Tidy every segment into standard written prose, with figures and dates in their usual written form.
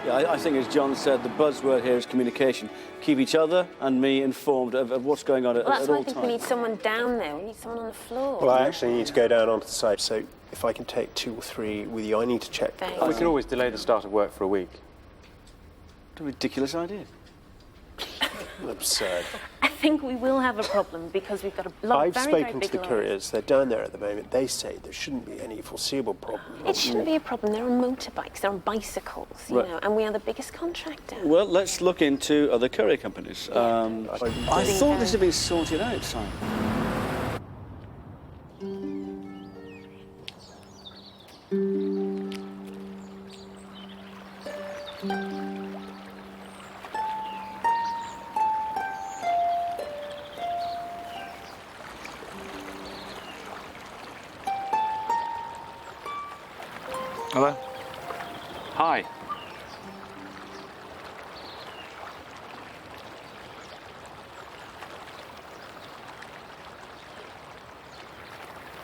Yeah, I think, as John said, the buzzword here is communication. Keep each other and me informed of what's going on at all times. That's why I think we need someone down there. We need someone on the floor. Well, I actually need to go down onto the site, so if I can take 2 or 3 with you, I need to check. We could always delay the start of work for a week. What a ridiculous idea. Absurd. I think we will have a problem because we've got a lot of very, very big I've spoken to the couriers. They're down there at the moment. They say there shouldn't be any foreseeable problem. It shouldn't be a problem. They're on motorbikes, they're on bicycles, you know, and we are the biggest contractor. Well, let's look into other courier companies. I thought this had been sorted out, Simon. Hello? Hi.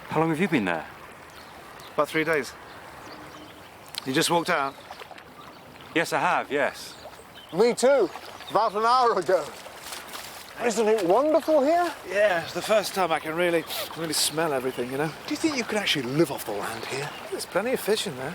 How long have you been there? About 3 days. You just walked out? Yes, I have, yes. Me too, about an hour ago. Isn't it wonderful here? Yeah, it's the first time I can really smell everything, you know. Do you think you could actually live off the land here? There's plenty of fish in there.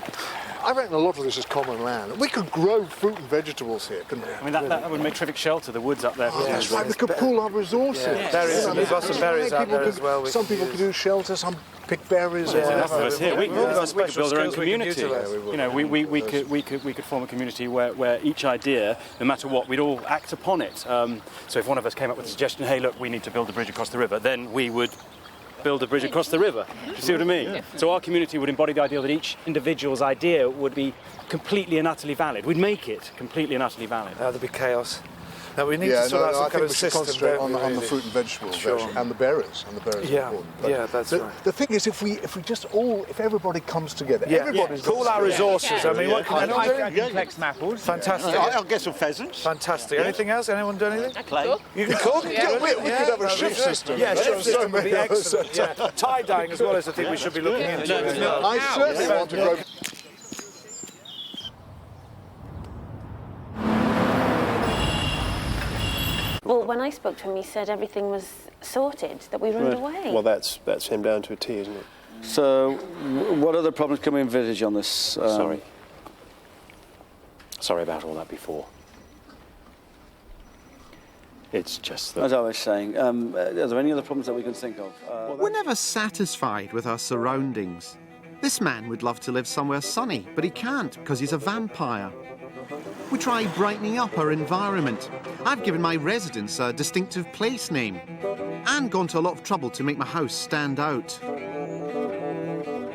I reckon a lot of this is common land. We could grow fruit and vegetables here, couldn't we? I mean, that would make terrific shelter, the woods up there. Oh, that's right, we could pool our resources. Yeah. Berries, and we've got some berries out there as well. Some people could do shelter, some pick berries. There's enough of us here. We could build our own community. You know, we could form a community where each idea, no matter what, we'd all act upon it. So if one of us came up with a suggestion, hey, look, we need to build a bridge across the river, then we would build a bridge across the river. Do you see what I mean? Yeah. So our community would embody the ideal that each individual's idea would be completely and utterly valid. We'd make it completely and utterly valid. There'd be chaos. Now we need to sort out some kind of system. Concentrate on the fruit and vegetables, sure. actually, and the berries. Yeah, important. yeah, that's right. The thing is, if everybody comes together, everybody's pool our resources. I mean, what can I can collect some apples. Fantastic. I'll get some pheasants. Fantastic. Anything else? Anyone do anything? Clay. You can cook? We could have a shift system. Yeah, shift system would be excellent. Yeah. Tie-dyeing as well as I think we should be looking into. I certainly want to grow. Well, when I spoke to him, he said everything was sorted, that we were underway. Well, that's him down to a T, isn't it? So, what other problems can we envisage on this? Sorry about all that before. It's just that... As I was saying, are there any other problems that we can think of? We're never satisfied with our surroundings. This man would love to live somewhere sunny, but he can't because he's a vampire. We try brightening up our environment. I've given my residence a distinctive place name and gone to a lot of trouble to make my house stand out.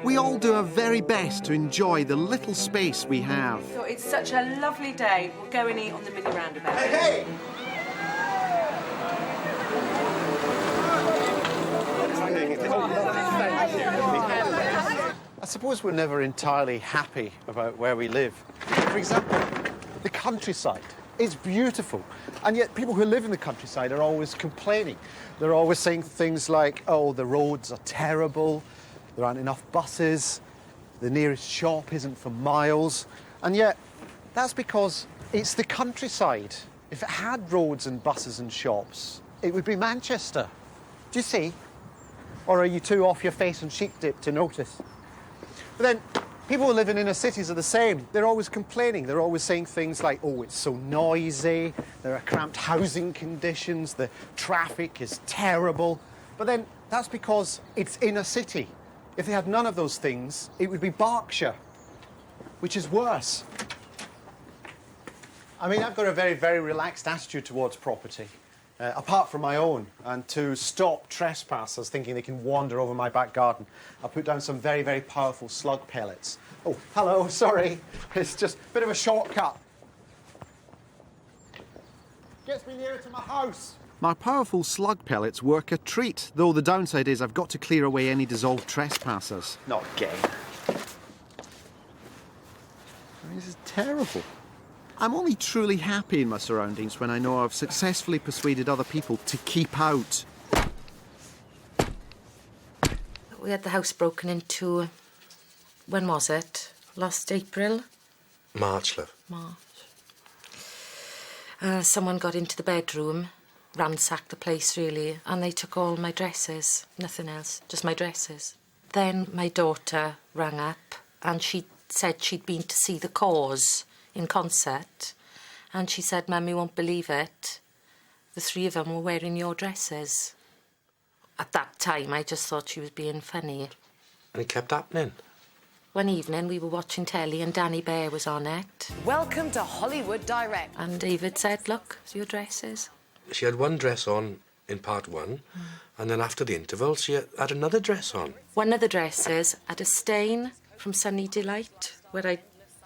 We all do our very best to enjoy the little space we have. So it's such a lovely day. We'll go and eat on the mini roundabout. Hey! I suppose we're never entirely happy about where we live. For example, the countryside. It's beautiful. And yet people who live in the countryside are always complaining. They're always saying things like, oh, the roads are terrible, there aren't enough buses, the nearest shop isn't for miles. And yet, that's because it's the countryside. If it had roads and buses and shops, it would be Manchester. Do you see? Or are you too off your face and sheep dip to notice? But then, people who live in inner cities are the same. They're always complaining. They're always saying things like, oh, it's so noisy, there are cramped housing conditions, the traffic is terrible. But then, that's because it's inner city. If they had none of those things, it would be Berkshire, which is worse. I mean, I've got a very, very relaxed attitude towards property, apart from my own. And to stop trespassers thinking they can wander over my back garden, I put down some very, very powerful slug pellets. Oh, hello, sorry. It's just a bit of a shortcut. Gets me nearer to my house. My powerful slug pellets work a treat, though the downside is I've got to clear away any dissolved trespassers. Not again. This is terrible. I'm only truly happy in my surroundings when I know I've successfully persuaded other people to keep out. We had the house broken into, when was it? Last April? March, love. March. Someone got into the bedroom, ransacked the place really, and they took all my dresses, nothing else, just my dresses. Then my daughter rang up and she said she'd been to see The Cause in concert, and she said, Mum, you won't believe it, the three of them were wearing your dresses. At that time, I just thought she was being funny. And it kept happening. One evening, we were watching telly and Danny Bear was on it. Welcome to Hollywood Direct. And David said, look, it's your dresses. She had one dress on in part one, and then after the interval, she had another dress on. One of the dresses had a stain from Sunny Delight, where I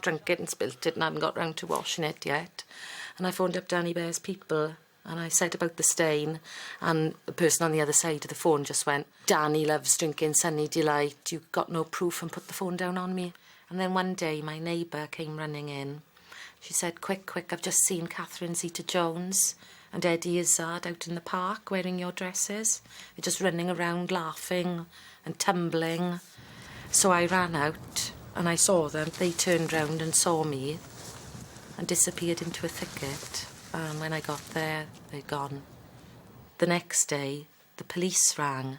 drunk it and spilt it and hadn't got round to washing it yet. And I phoned up Danny Bear's people and I said about the stain, and the person on the other side of the phone just went, Danny loves drinking Sunny Delight, you've got no proof, and put the phone down on me. And then one day my neighbour came running in. She said, quick, I've just seen Catherine Zeta-Jones and Eddie Izzard out in the park wearing your dresses. They're just running around laughing and tumbling. So I ran out and I saw them. They turned round and saw me and disappeared into a thicket. And when I got there, they'd gone. The next day, the police rang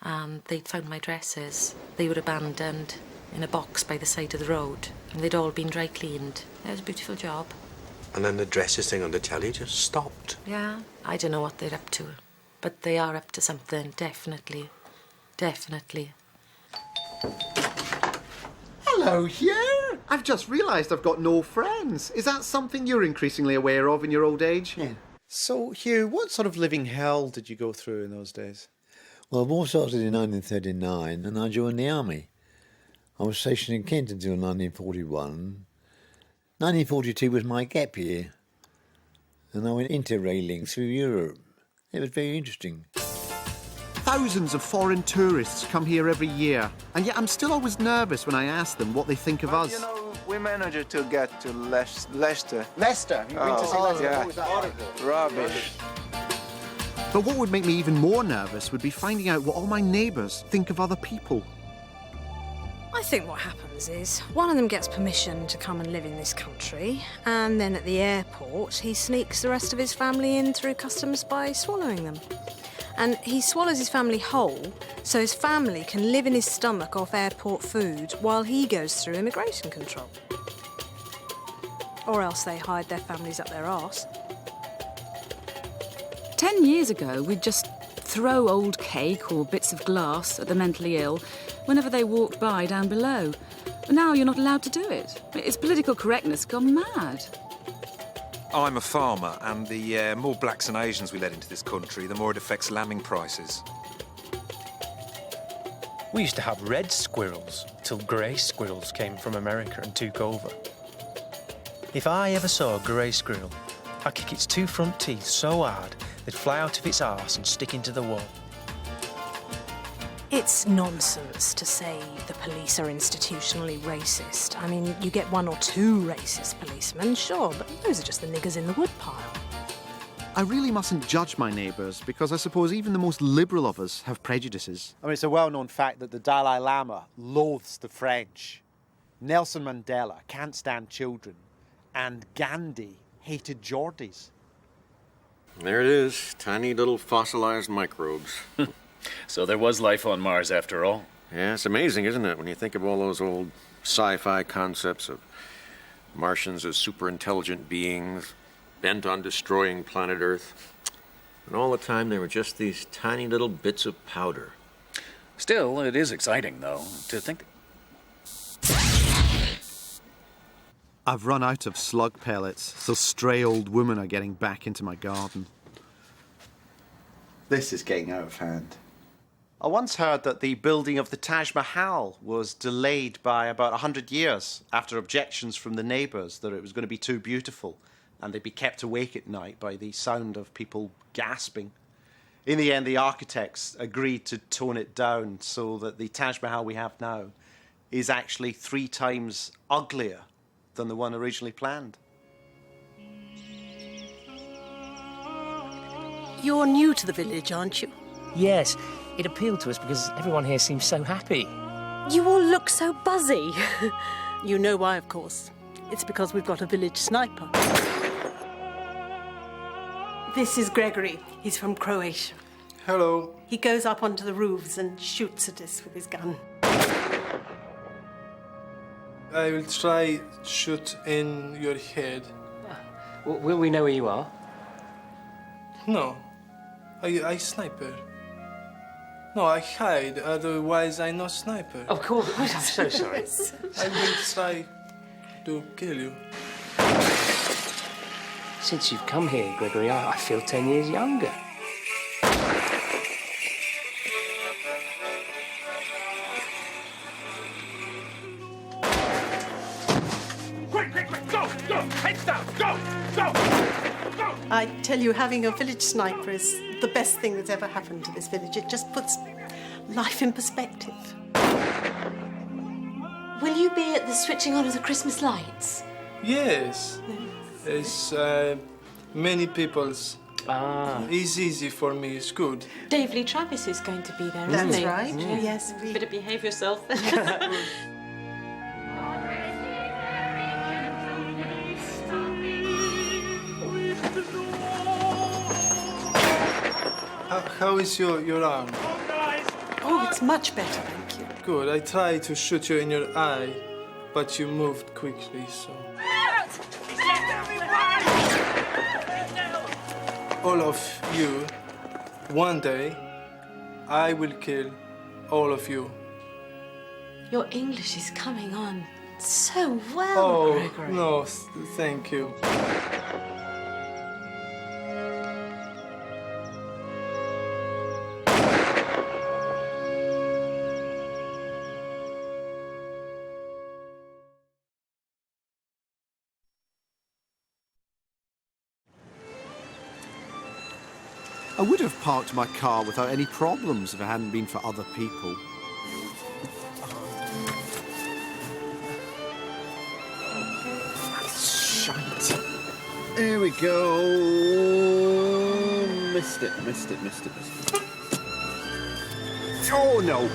and they'd found my dresses. They were abandoned in a box by the side of the road and they'd all been dry cleaned. It was a beautiful job. And then the dresses thing on the telly just stopped. Yeah, I don't know what they're up to, but they are up to something, definitely. Hello, Hugh. I've just realised I've got no friends. Is that something you're increasingly aware of in your old age? Yeah. So, Hugh, what sort of living hell did you go through in those days? Well, the war started in 1939 and I joined the army. I was stationed in Kent until 1941. 1942 was my gap year, and I went interrailing through Europe. It was very interesting. Thousands of foreign tourists come here every year, and yet I'm still always nervous when I ask them what they think of us. You know, we managed to get to Leicester. Leicester? You went to see Leicester? Yeah. What was that like? Rubbish. But what would make me even more nervous would be finding out what all my neighbours think of other people. I think what happens is one of them gets permission to come and live in this country, and then at the airport he sneaks the rest of his family in through customs by swallowing them. And he swallows his family whole so his family can live in his stomach off airport food while he goes through immigration control. Or else they hide their families up their arse. 10 years ago, we'd just throw old cake or bits of glass at the mentally ill whenever they walked by down below. But now you're not allowed to do it. It's political correctness gone mad. I'm a farmer, and the more blacks and Asians we let into this country, the more it affects lambing prices. We used to have red squirrels till grey squirrels came from America and took over. If I ever saw a grey squirrel, I'd kick its two front teeth so hard they'd fly out of its arse and stick into the wall. It's nonsense to say the police are institutionally racist. I mean, you get one or two racist policemen, sure, but those are just the niggers in the woodpile. I really mustn't judge my neighbours because I suppose even the most liberal of us have prejudices. I mean, it's a well-known fact that the Dalai Lama loathes the French. Nelson Mandela can't stand children. And Gandhi hated Geordies. There it is, tiny little fossilized microbes. So there was life on Mars after all? Yeah, it's amazing, isn't it, when you think of all those old sci-fi concepts of Martians as super intelligent beings bent on destroying planet Earth. And all the time they were just these tiny little bits of powder. Still, it is exciting, though, to think... I've run out of slug pellets, so stray old women are getting back into my garden. This is getting out of hand. I once heard that the building of the Taj Mahal was delayed by about 100 years after objections from the neighbours that it was going to be too beautiful and they'd be kept awake at night by the sound of people gasping. In the end, the architects agreed to tone it down so that the Taj Mahal we have now is actually 3 times uglier than the one originally planned. You're new to the village, aren't you? Yes, it appealed to us because everyone here seems so happy. You all look so buzzy. You know why, of course. It's because we've got a village sniper. This is Gregory. He's from Croatia. Hello. He goes up onto the roofs and shoots at us with his gun. I will try shoot in your head. Will we know where you are? No. I sniper. No, I hide, otherwise I no sniper. Of course. I'm so sorry. I will try to kill you. Since you've come here, Gregory, I feel 10 years younger. Quick, go! Heads down, go! I tell you, having a village sniper is the best thing that's ever happened to this village. It just puts life in perspective. Will you be at the switching on of the Christmas lights? Yes. It's many people's. It's easy for me, it's good. Dave Lee Travis is going to be there, isn't That's he? right, yes. Better behave yourself. How is your arm? Oh, it's much better, thank you. Good. I tried to shoot you in your eye, but you moved quickly, so. All of you, one day, I will kill all of you. Your English is coming on so well, Oh, Gregory. no, thank you. I would have parked my car without any problems if it hadn't been for other people. Shite. There we go. Missed it. Oh, no.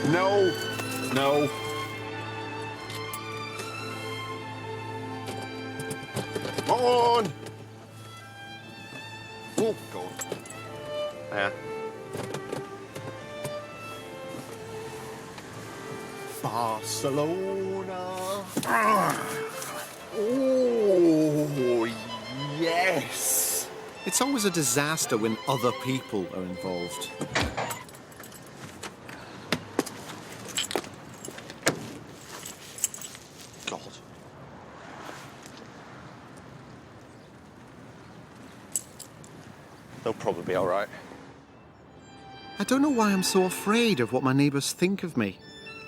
Come on. Oh, God. Yeah. Barcelona. Oh, yes. It's always a disaster when other people are involved. God. They'll probably be all right. I don't know why I'm so afraid of what my neighbours think of me.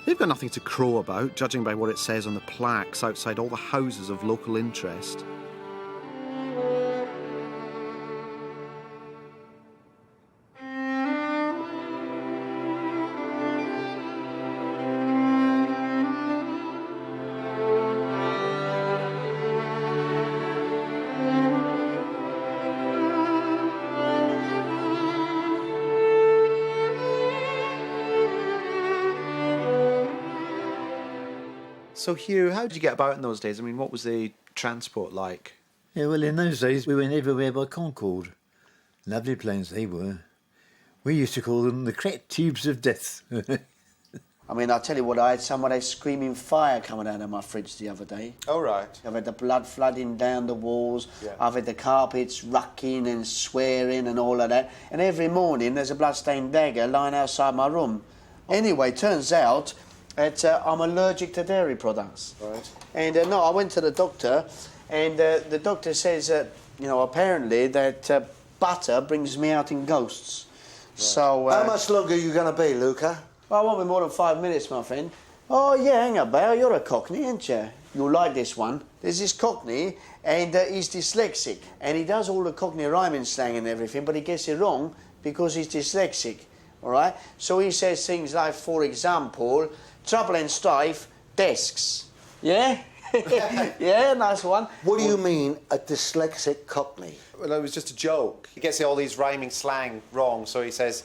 They've got nothing to crow about, judging by what it says on the plaques outside all the houses of local interest. So, Hugh, how did you get about in those days? I mean, what was the transport like? Yeah, well, in those days, we went everywhere by Concorde. Lovely planes they were. We used to call them the cracked tubes of death. I mean, I'll tell you what, I had somebody screaming fire coming out of my fridge the other day. Oh, right. I've had the blood flooding down the walls. Yeah. I've had the carpets rucking and swearing and all of that. And every morning there's a bloodstained dagger lying outside my room. Anyway, turns out that I'm allergic to dairy products. Right. And no, I went to the doctor, and the doctor says that, you know, apparently that butter brings me out in ghosts. Right. So. How much longer are you going to be, Luca? Well, I won't be more than 5 minutes, my friend. Oh, yeah, hang about. You're a Cockney, ain't you? You'll like this one. There's this Cockney, and he's dyslexic. And he does all the Cockney rhyming slang and everything, but he gets it wrong because he's dyslexic, all right? So he says things like, for example, trouble and strife, desks. Yeah? Yeah, nice one. What do you mean, a dyslexic Cockney? Well, it was just a joke. He gets all these rhyming slang wrong, so he says,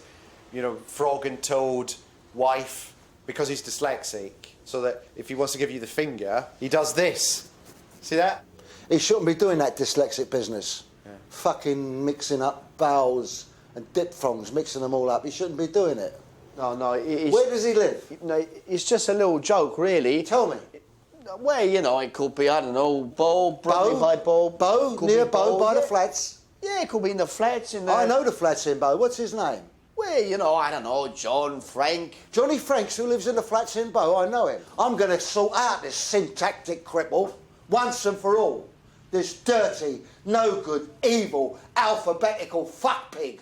you know, frog and toad, wife, because he's dyslexic, so that if he wants to give you the finger, he does this. See that? He shouldn't be doing that dyslexic business. Yeah. Fucking mixing up barrels and diphthongs, mixing them all up. He shouldn't be doing it. No, no, it's... Where does he live? No, it's just a little joke, really. Tell me. Well, you know, it could be, I don't know, Bow, Bromley by Bow. Bow? Near Bow, by the flats? Yeah, it could be in the flats. I know the flats in Bow. What's his name? Well, you know, I don't know, John, Frank. Johnny Franks, who lives in the flats in Bow, I know him. I'm going to sort out this syntactic cripple once and for all. This dirty, no good, evil, alphabetical fuck pig.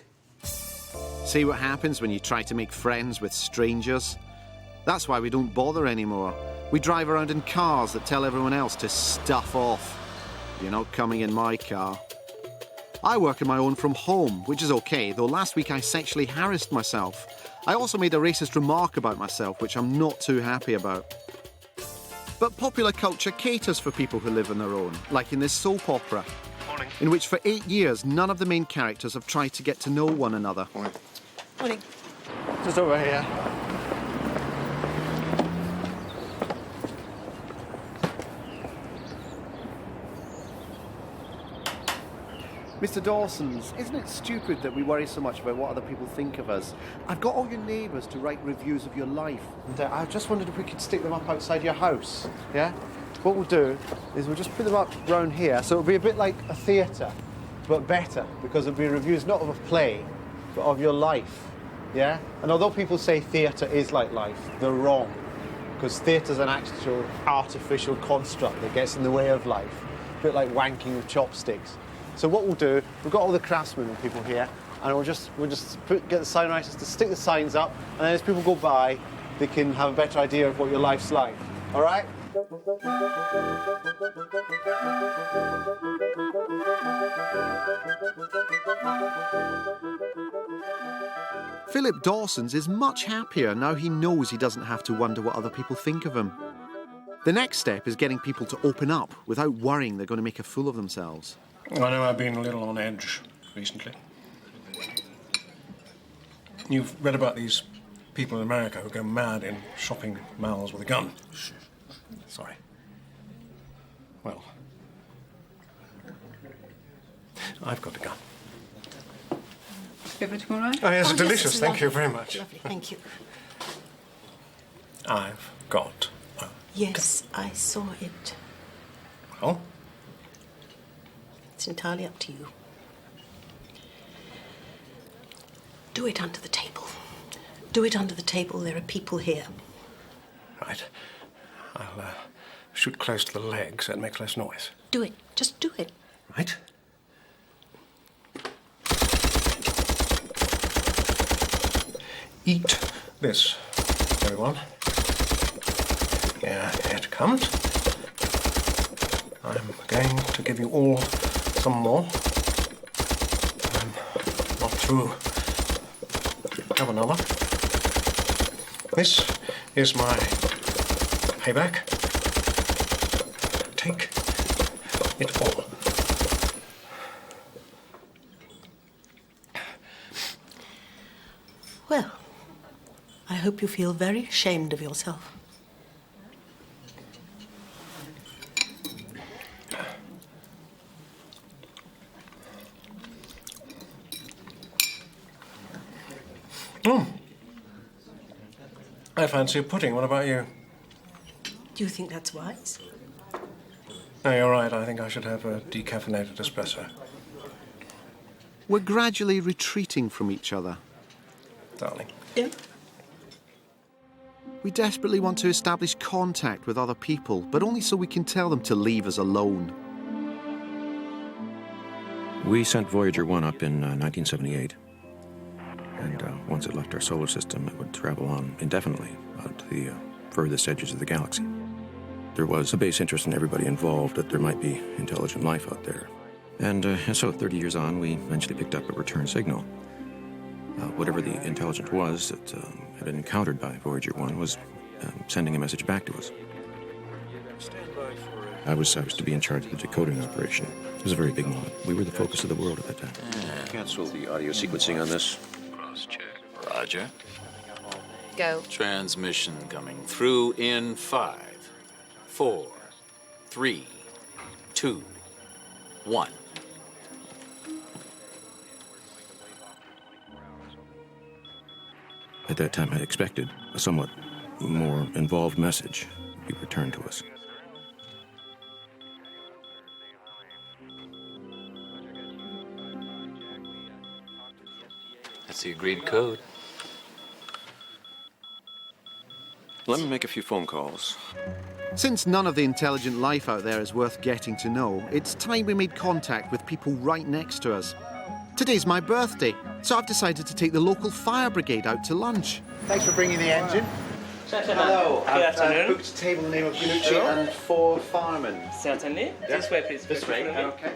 See what happens when you try to make friends with strangers? That's why we don't bother anymore. We drive around in cars that tell everyone else to stuff off. You're not coming in my car. I work on my own from home, which is okay, though last week I sexually harassed myself. I also made a racist remark about myself, which I'm not too happy about. But popular culture caters for people who live on their own, like in this soap opera, in which for 8 years none of the main characters have tried to get to know one another. Morning. Just over here. Mr. Dawson's, isn't it stupid that we worry so much about what other people think of us? I've got all your neighbours to write reviews of your life. And I just wondered if we could stick them up outside your house, yeah? What we'll do is we'll just put them up round here, so it'll be a bit like a theatre, but better, because it'll be reviews not of a play, but of your life, yeah? And although people say theatre is like life, they're wrong, because theatre's an actual artificial construct that gets in the way of life, a bit like wanking with chopsticks. So what we'll do, we've got all the craftsmen and people here, and we'll just get the sign writers to stick the signs up, and then as people go by, they can have a better idea of what your life's like. All right? Philip Dawson's is much happier now he knows he doesn't have to wonder what other people think of him. The next step is getting people to open up without worrying they're going to make a fool of themselves. I know I've been a little on edge recently. You've read about these people in America who go mad in shopping malls with a gun. Sorry. Well, I've got a gun. Everything all right? Oh, yes, Oh, delicious. yes, Thank you lovely, very much. Lovely, thank you. I've got a... Yes, I saw it. Oh? It's entirely up to you. Do it under the table. Do it under the table. There are people here. Right. I'll shoot close to the leg so it makes less noise. Do it. Just do it. Right? Eat this, everyone. Yeah, here it comes. I'm going to give you all some more. I'm not through. Have another. This is my payback. Take it all. Well, I hope you feel very ashamed of yourself. I fancy a pudding. What about you? Do you think that's wise? No, you're right. I think I should have a decaffeinated espresso. We're gradually retreating from each other. Darling. Yeah. We desperately want to establish contact with other people, but only so we can tell them to leave us alone. We sent Voyager 1 up in 1978. And once it left our solar system, it would travel on indefinitely out to the furthest edges of the galaxy. There was a base interest in everybody involved that there might be intelligent life out there. And so 30 years on, we eventually picked up a return signal. Whatever the intelligence was that had been encountered by Voyager 1 was sending a message back to us. I was to be in charge of the decoding operation. It was a very big moment. We were the focus of the world at that time. Cancel the audio sequencing on this. Cross-check. Roger. Go. Transmission coming through in 5, 4, 3, 2, 1. At that time, I expected a somewhat more involved message be returned to us. That's the agreed code. Let me make a few phone calls. Since none of the intelligent life out there is worth getting to know, it's time we made contact with people right next to us. Today's my birthday, so I've decided to take the local fire brigade out to lunch. Thanks for bringing the engine. Hello. Good afternoon. I've booked a table in the name of Iannucci and 4 firemen. Certainly. Yeah. This way, please. This way, okay.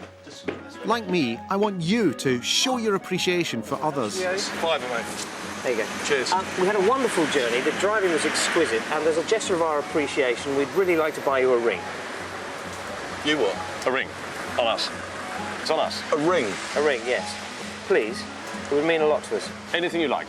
Like me, I want you to show your appreciation for others. Yes. 5, mate. There you go. Cheers. We had a wonderful journey. The driving was exquisite, and as a gesture of our appreciation, we'd really like to buy you a ring. You what? A ring? On us? It's on us. A ring? A ring, yes. Please. It would mean a lot to us. Anything you like.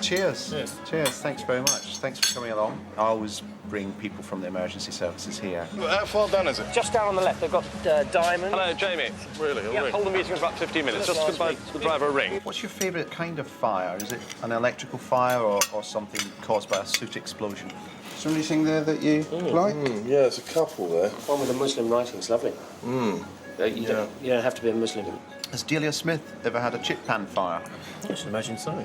Cheers. Cheers. Thanks very much. Thanks for coming along. I always bring people from the emergency services here. How far down is it? Just down on the left. They've got diamond. Hello, Jamie. Really? Yeah, Hold the meeting in about 15 minutes. Just to buy the driver a ring. What's your favourite kind of fire? Is it an electrical fire or something caused by a soot explosion? Is there anything there that you like? Yeah, there's a couple there. One with a Muslim writing. It's lovely. You don't have to be a Muslim. Has Delia Smith ever had a chip pan fire? I should imagine so.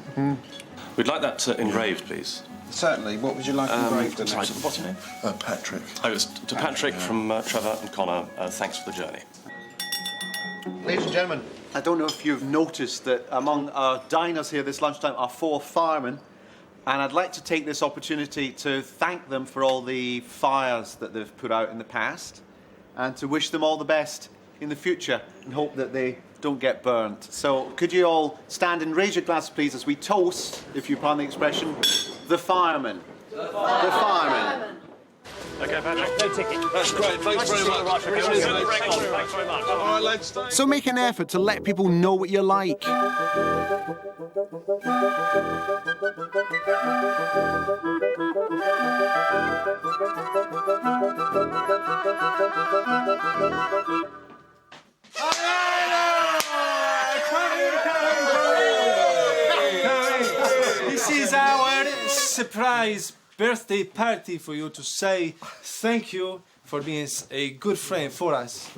We'd like that engraved, please. Certainly. What would you like engraved? Sorry, what's your name? Patrick. Oh, it's to Patrick from Trevor and Connor. Thanks for the journey. Ladies and gentlemen, I don't know if you've noticed that among our diners here this lunchtime are 4 firemen, and I'd like to take this opportunity to thank them for all the fires that they've put out in the past, and to wish them all the best in the future, and hope that they don't get burnt. So could you all stand and raise your glass, please, as we toast, if you pardon the expression, the firemen. The firemen. OK, Patrick. No ticket. That's great. Thanks very much. Thanks very much. All right, lads. So make an effort to let people know what you're like. This is our surprise birthday party for you to say thank you for being a good friend for us.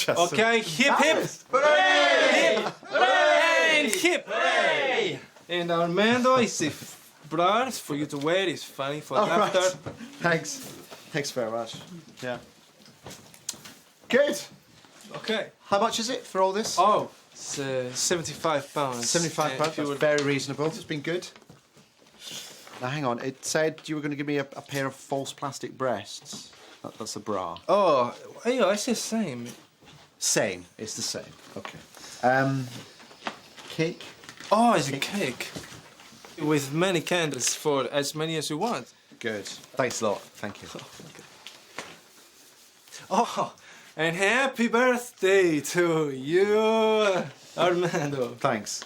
Okay, hip hip, hooray! Hip, hooray! And hip, hooray! And Armando is a bra for you to wear. It's funny for laughter. Right. Thanks very much. Yeah. Good. Okay. How much is it for all this? Oh, it's £75. £75. That's very reasonable. It's been good. Now, hang on. It said you were going to give me a pair of false plastic breasts. That's a bra. Oh, yeah, it's the same. Same. It's the same. Okay. Cake? Oh, it's a cake. With many candles for as many as you want. Good. Thanks a lot. Thank you. Oh, and happy birthday to you, Armando. Thanks.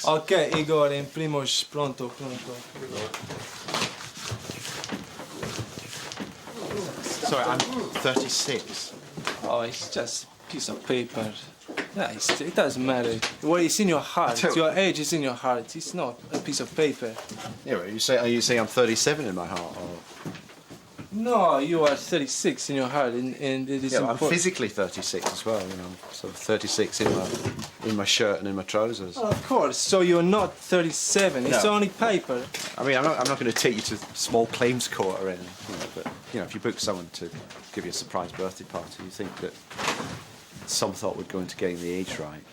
Ok, Igor, imprimos pronto. Sorry, I'm 36. Oh, it's just a piece of paper. Yeah, it doesn't matter. Well, it's in your heart. Your age is in your heart. It's not a piece of paper. Yeah, are you saying I'm 37 in my heart? Or... No, you are 36 in your heart, and it is important. I'm physically 36 as well. You know, I'm sort of 36 in my shirt and in my trousers. Oh, of course. So you're not 37. It's only paper. I mean, I'm not going to take you to small claims court or anything. But if you book someone to give you a surprise birthday party, you think that some thought would go into getting the age right.